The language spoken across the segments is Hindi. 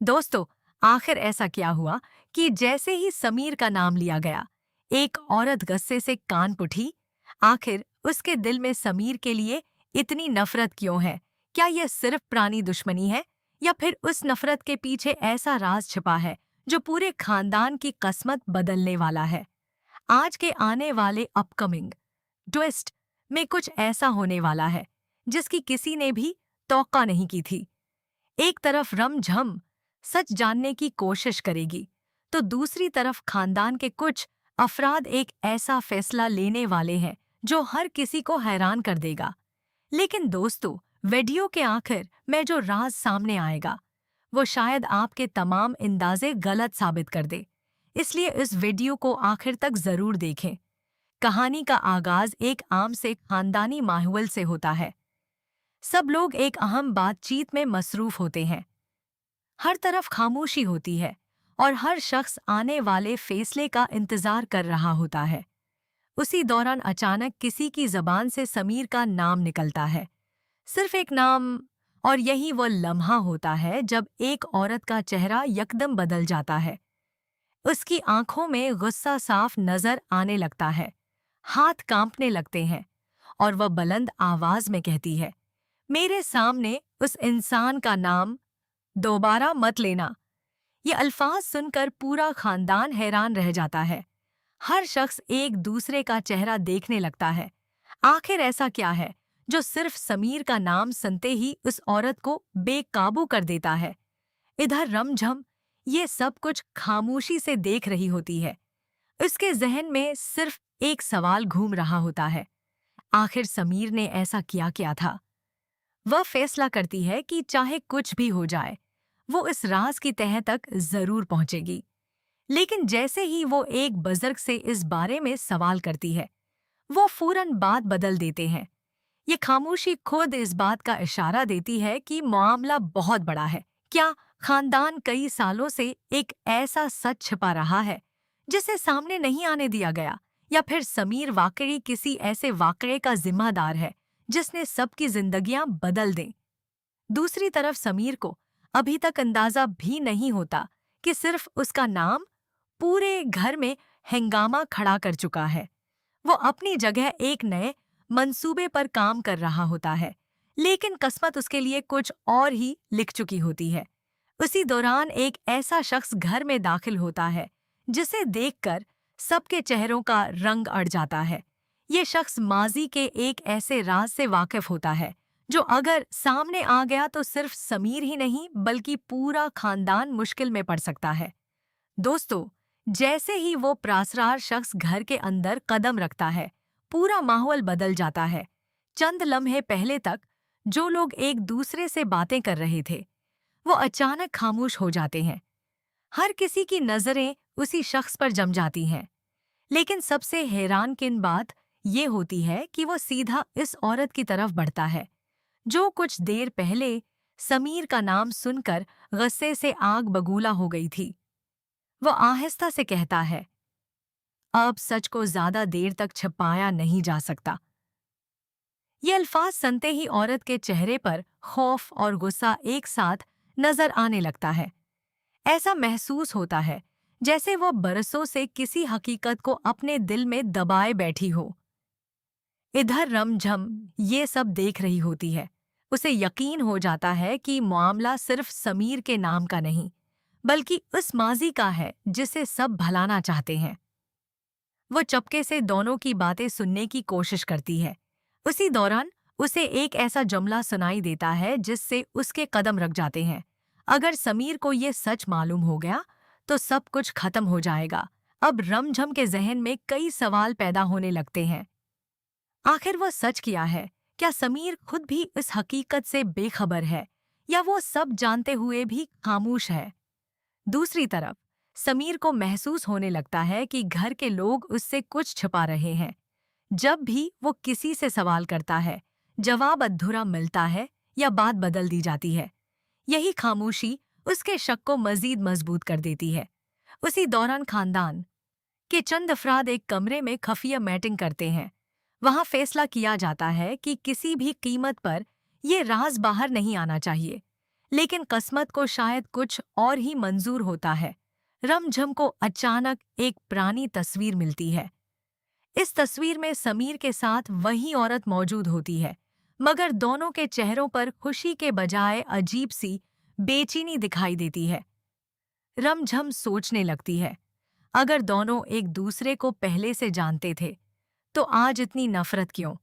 दोस्तों, आखिर ऐसा क्या हुआ कि जैसे ही समीर का नाम लिया गया, एक औरत गुस्से से कांप उठी। आखिर उसके दिल में समीर के लिए इतनी नफरत क्यों है? क्या यह सिर्फ पुरानी दुश्मनी है, या फिर उस नफरत के पीछे ऐसा राज छिपा है जो पूरे खानदान की किस्मत बदलने वाला है? आज के आने वाले अपकमिंग ट्विस्ट में कुछ ऐसा होने वाला है जिसकी किसी ने भी तौक़ा नहीं की थी। एक तरफ रमझम सच जानने की कोशिश करेगी, तो दूसरी तरफ खानदान के कुछ अफराद एक ऐसा फैसला लेने वाले हैं जो हर किसी को हैरान कर देगा। लेकिन दोस्तों, वीडियो के आखिर में जो राज सामने आएगा, वो शायद आपके तमाम अंदाजे गलत साबित कर दे। इसलिए इस वीडियो को आखिर तक जरूर देखें। कहानी का आगाज एक आम से खानदानी माहौल से होता है। सब लोग एक अहम बातचीत में मसरूफ होते हैं। हर तरफ खामोशी होती है और हर शख्स आने वाले फैसले का इंतजार कर रहा होता है। उसी दौरान अचानक किसी की जबान से समीर का नाम निकलता है। सिर्फ एक नाम, और यही वो लम्हा होता है जब एक औरत का चेहरा यकदम बदल जाता है। उसकी आंखों में गुस्सा साफ नजर आने लगता है, हाथ कांपने लगते हैं, और वह बुलंद आवाज में कहती है, मेरे सामने उस इंसान का नाम दोबारा मत लेना। ये अल्फाज सुनकर पूरा खानदान हैरान रह जाता है। हर शख्स एक दूसरे का चेहरा देखने लगता है। आखिर ऐसा क्या है जो सिर्फ समीर का नाम सुनते ही उस औरत को बेकाबू कर देता है? इधर रमझम ये सब कुछ खामोशी से देख रही होती है। उसके जहन में सिर्फ एक सवाल घूम रहा होता है, आखिर समीर ने ऐसा किया क्या था? वह फैसला करती है कि चाहे कुछ भी हो जाए, वो इस राज की तह तक जरूर पहुंचेगी। लेकिन जैसे ही वो एक बुजुर्ग से इस बारे में सवाल करती है, वो फौरन बात बदल देते हैं। ये खामोशी खुद इस बात का इशारा देती है कि मामला बहुत बड़ा है। क्या खानदान कई सालों से एक ऐसा सच छिपा रहा है जिसे सामने नहीं आने दिया गया, या फिर समीर वाकई किसी ऐसे वाकये का जिम्मेदार है जिसने सबकी जिंदगियां बदल दें? दूसरी तरफ समीर को अभी तक अंदाजा भी नहीं होता कि सिर्फ उसका नाम पूरे घर में हंगामा खड़ा कर चुका है। वो अपनी जगह एक नए मंसूबे पर काम कर रहा होता है, लेकिन किस्मत उसके लिए कुछ और ही लिख चुकी होती है। उसी दौरान एक ऐसा शख्स घर में दाखिल होता है जिसे देखकर सबके चेहरों का रंग अड़ जाता है। ये शख्स माजी के एक ऐसे राज से वाकिफ होता है जो अगर सामने आ गया तो सिर्फ समीर ही नहीं बल्कि पूरा खानदान मुश्किल में पड़ सकता है। दोस्तों, जैसे ही वो प्रासरार शख्स घर के अंदर कदम रखता है, पूरा माहौल बदल जाता है। चंद लम्हे पहले तक जो लोग एक दूसरे से बातें कर रहे थे, वो अचानक खामोश हो जाते हैं। हर किसी की नजरें उसी शख्स पर जम जाती हैं। लेकिन सबसे हैरानकुन बात ये होती है कि वो सीधा इस औरत की तरफ बढ़ता है जो कुछ देर पहले समीर का नाम सुनकर गुस्से से आग बबूला हो गई थी। वो आहिस्ता से कहता है, अब सच को ज्यादा देर तक छिपाया नहीं जा सकता। ये अल्फाज सुनते ही औरत के चेहरे पर खौफ और गुस्सा एक साथ नजर आने लगता है। ऐसा महसूस होता है जैसे वो बरसों से किसी हकीकत को अपने दिल में दबाए बैठी हो। इधर रमझम ये सब देख रही होती है। उसे यकीन हो जाता है कि मामला सिर्फ समीर के नाम का नहीं, बल्कि उस माजी का है जिसे सब भलाना चाहते हैं। वो चुपके से दोनों की बातें सुनने की कोशिश करती है। उसी दौरान उसे एक ऐसा जुमला सुनाई देता है जिससे उसके कदम रुक जाते हैं। अगर समीर को ये सच मालूम हो गया तो सब कुछ खत्म हो जाएगा। अब रमझम के जहन में कई सवाल पैदा होने लगते हैं। आखिर वो सच क्या है? क्या समीर खुद भी इस हकीकत से बेखबर है, या वो सब जानते हुए भी खामोश है? दूसरी तरफ समीर को महसूस होने लगता है कि घर के लोग उससे कुछ छिपा रहे हैं। जब भी वो किसी से सवाल करता है, जवाब अधूरा मिलता है या बात बदल दी जाती है। यही खामोशी उसके शक को मजीद मजबूत कर देती है। उसी दौरान खानदान के चंद अफराद एक कमरे में खुफिया मीटिंग करते हैं। वहां फैसला किया जाता है कि किसी भी कीमत पर यह राज बाहर नहीं आना चाहिए। लेकिन किस्मत को शायद कुछ और ही मंजूर होता है। रमझम को अचानक एक पुरानी तस्वीर मिलती है। इस तस्वीर में समीर के साथ वही औरत मौजूद होती है, मगर दोनों के चेहरों पर खुशी के बजाय अजीब सी बेचैनी दिखाई देती है। रमझम सोचने लगती है, अगर दोनों एक दूसरे को पहले से जानते थे, तो आज इतनी नफरत क्यों?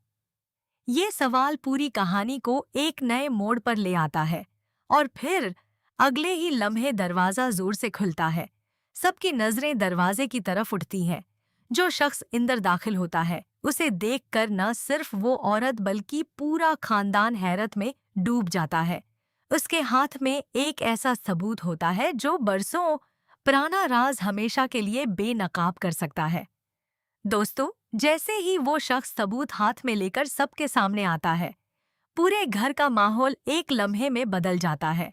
ये सवाल पूरी कहानी को एक नए मोड़ पर ले आता है और फिर अगले ही लम्हे दरवाजा जोर से खुलता है। सबकी नजरें दरवाजे की तरफ उठती हैं। जो शख्स अंदर दाखिल होता है, उसे देखकर न सिर्फ वो औरत बल्कि पूरा खानदान हैरत में डूब जाता है। उसके हाथ में एक ऐसा सबूत होता है जो बरसों पुराना राज हमेशा के लिए बेनकाब कर सकता है। दोस्तों, जैसे ही वो शख्स सबूत हाथ में लेकर सबके सामने आता है, पूरे घर का माहौल एक लम्हे में बदल जाता है।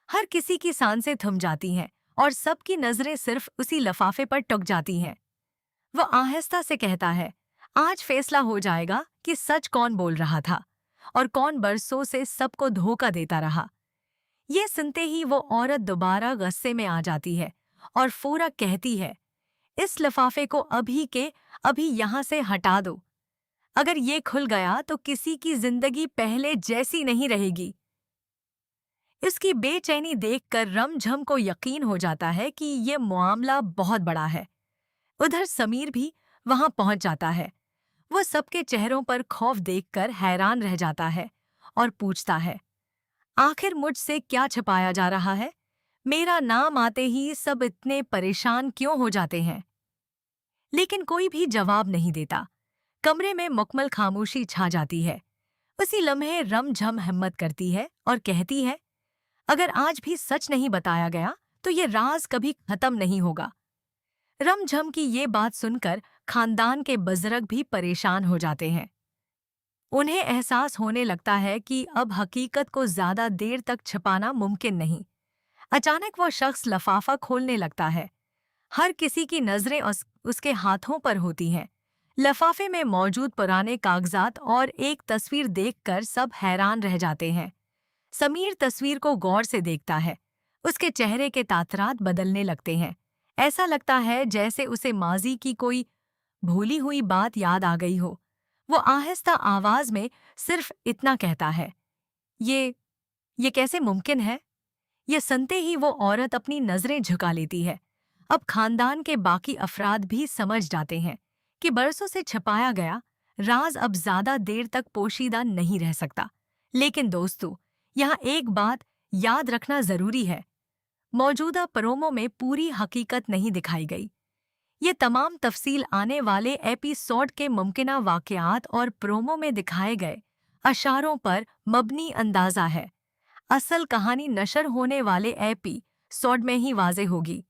हर किसी की सांसें थम जाती हैं और सबकी नजरें सिर्फ उसी लिफाफे पर टिक जाती हैं। वो आहिस्ता से कहता है, आज फैसला हो जाएगा कि सच कौन बोल रहा था और कौन बरसों से सबको धोखा देता रहा। ये सुनते ही वो औरत दोबारा गुस्से में आ जाती है और फौरन कहती है, इस लिफाफे को अभी के अभी यहाँ से हटा दो। अगर ये खुल गया तो किसी की जिंदगी पहले जैसी नहीं रहेगी। इसकी बेचैनी देखकर रमझम को यकीन हो जाता है कि ये मामला बहुत बड़ा है। उधर समीर भी वहां पहुंच जाता है। वो सबके चेहरों पर खौफ देखकर हैरान रह जाता है और पूछता है, आखिर मुझसे क्या छिपाया जा रहा है? मेरा नाम आते ही सब इतने परेशान क्यों हो जाते हैं? लेकिन कोई भी जवाब नहीं देता। कमरे में मुकम्मल खामोशी छा जाती है। उसी लम्हे रमझम हिम्मत करती है और कहती है, अगर आज भी सच नहीं बताया गया तो ये राज कभी खत्म नहीं होगा। रमझम की ये बात सुनकर खानदान के बुजुर्ग भी परेशान हो जाते हैं। उन्हें एहसास होने लगता है कि अब हकीकत को ज्यादा देर तक छिपाना मुमकिन नहीं। अचानक वो शख्स लफाफा खोलने लगता है। हर किसी की नजरें उसके हाथों पर होती हैं। लफाफे में मौजूद पुराने कागजात और एक तस्वीर देखकर सब हैरान रह जाते हैं। समीर तस्वीर को गौर से देखता है। उसके चेहरे के तासरात बदलने लगते हैं। ऐसा लगता है जैसे उसे माजी की कोई भूली हुई बात याद आ गई हो। वो आहिस्ता आवाज में सिर्फ इतना कहता है, ये कैसे मुमकिन है? ये सुनते ही वो औरत अपनी नजरें झुका लेती है। अब खानदान के बाकी अफराद भी समझ जाते हैं कि बरसों से छिपाया गया राज अब ज्यादा देर तक पोशीदा नहीं रह सकता। लेकिन दोस्तों, यहाँ एक बात याद रखना जरूरी है। मौजूदा प्रोमो में पूरी हकीकत नहीं दिखाई गई। ये तमाम तफसील आने वाले एपिसोड के मुमकिना वाक़यात और प्रोमो में दिखाए गए अशारों पर मबनी अंदाजा है। असल कहानी नशर होने वाले एपिसोड में ही वाज़ेह होगी।